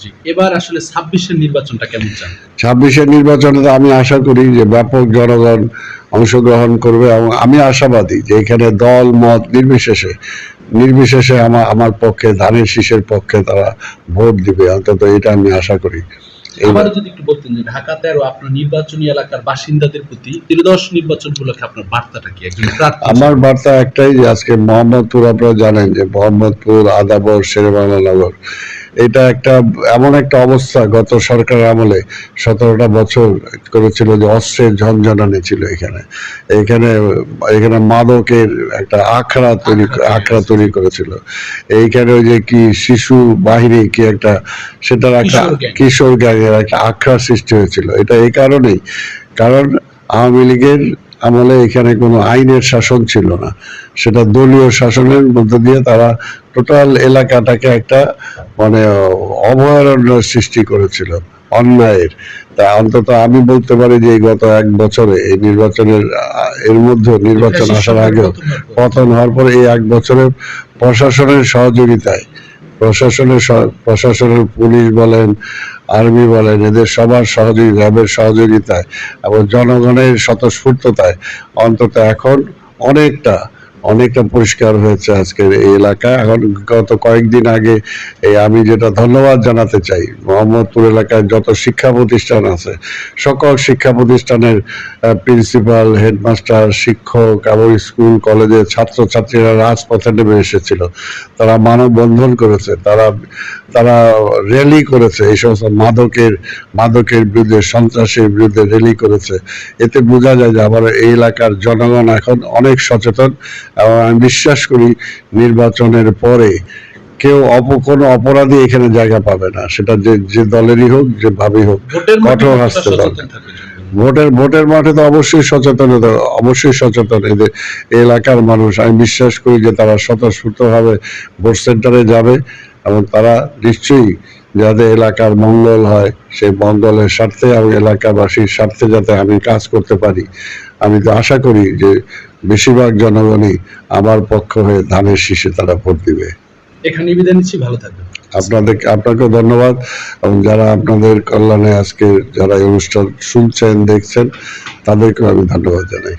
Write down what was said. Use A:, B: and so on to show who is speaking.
A: জি, এবার আসলে 26-এর নির্বাচনটা কেমন চান?
B: 26-এর নির্বাচনে তো আমি আশা করি যে ব্যাপক জনগণ অংশগ্রহণ করবে এবং আমি আশাবাদী যে এখানে দল মত নির্বিশেষে আমার পক্ষে, ধানের শীষের পক্ষে তারা ভোট দিবে, অন্তত এটা আমি আশা করি।
A: আবারও যদি একটু বলতেন যে ঢাকা 13 আপনার নির্বাচনী এলাকার বাসিন্দাদের প্রতি ত্রিদশ নির্বাচন উপলক্ষে আপনার বার্তাটা কি একজন প্রার্থী
B: আমার
A: হিসেবে?
B: বার্তা একটাই যে আজকে মোহাম্মদপুর, আপনারা জানেন যে মোহাম্মদপুর, আদাবর, শেরেবাংলা, এটা এমন একটা অবস্থা গত সরকারের আমলে 17টা বছর করেছিল যে অস্ত্রের ঝনঝনানি ছিল এখানে। এখানে মাদকের একটা আখড়া তৈরি করেছিল। এইখানে ওই যে কি শিশু বাহিনী কি একটা, সেটার একটা কিশোর গ্যাংয়ের একটা আখড়া সৃষ্টি হয়েছিল। এটা এই কারণেই, কারণ আওয়ামী লীগের আমলে এখানে কোনো আইনের শাসন ছিল না, সেটা দলীয় শাসনের মধ্যে দিয়ে তারা টোটাল এলাকাটাকে একটা মানে অভয়ারণ্যের সৃষ্টি করেছিল অন্যায়ের। তা অন্তত আমি বলতে পারি যে এই গত 1 বছরে এই নির্বাচনের নির্বাচন আসার আগেও পতন হওয়ার পরে এই 1 বছরে প্রশাসনের সহযোগিতায়, প্রশাসনের পুলিশ বলেন, আর্মি বলেন, এদের সবার র্যাবের সহযোগিতায় এবং জনগণের স্বতঃস্ফূর্ততায় অন্তত এখন অনেকটা পরিষ্কার হয়েছে আজকের এই এলাকা। এখন গত কয়েকদিন আগে আমি যেটা ধন্যবাদ জানাতে চাই, মোহাম্মদপুর এলাকায় যত শিক্ষা প্রতিষ্ঠান আছে সকল শিক্ষা প্রতিষ্ঠানের প্রিন্সিপাল, হেডমাস্টার, শিক্ষক এবং স্কুল কলেজের ছাত্রছাত্রীরা রাজপথে নেমে এসেছিল। তারা মানববন্ধন করেছে, তারা র্যালি করেছে, এই সমস্ত মাদকের বিরুদ্ধে, সন্ত্রাসের বিরুদ্ধে র্যালি করেছে। এতে বোঝা যায় যে আমার এই এলাকার জনগণ এখন অনেক সচেতন এবং আমি বিশ্বাস করি নির্বাচনের পরে কোনো অপরাধী এখানে জায়গা পাবে না, সেটা যে দলেরই হোক, যে ভাবেই হোক, কঠোর হাসতে পারবে। ভোটের মাঠে তো অবশ্যই সচেতন এলাকার মানুষ। আমি বিশ্বাস করি যে তারা স্বতঃস্ফূর্তভাবে ভোট সেন্টারে যাবে এবং তারা নিশ্চয়ই যাতে এলাকার মঙ্গল হয়, সেই মঙ্গলের স্বার্থে এবং এলাকাবাসীর স্বার্থে যাতে আমি কাজ করতে পারি, আমি তো আশা করি যে বেশিরভাগ জনগণই আমার পক্ষ হয়ে ধানের শীষে তারা ভোট দিবে।
A: এখানে বিদায় নিচ্ছি, ভালো থাকবেন।
B: আপনাকেও ধন্যবাদ এবং যারা আপনাদের কল্যাণে আজকে যারা এই অনুষ্ঠান শুনছেন, দেখছেন, তাদেরকেও আমি ধন্যবাদ জানাই।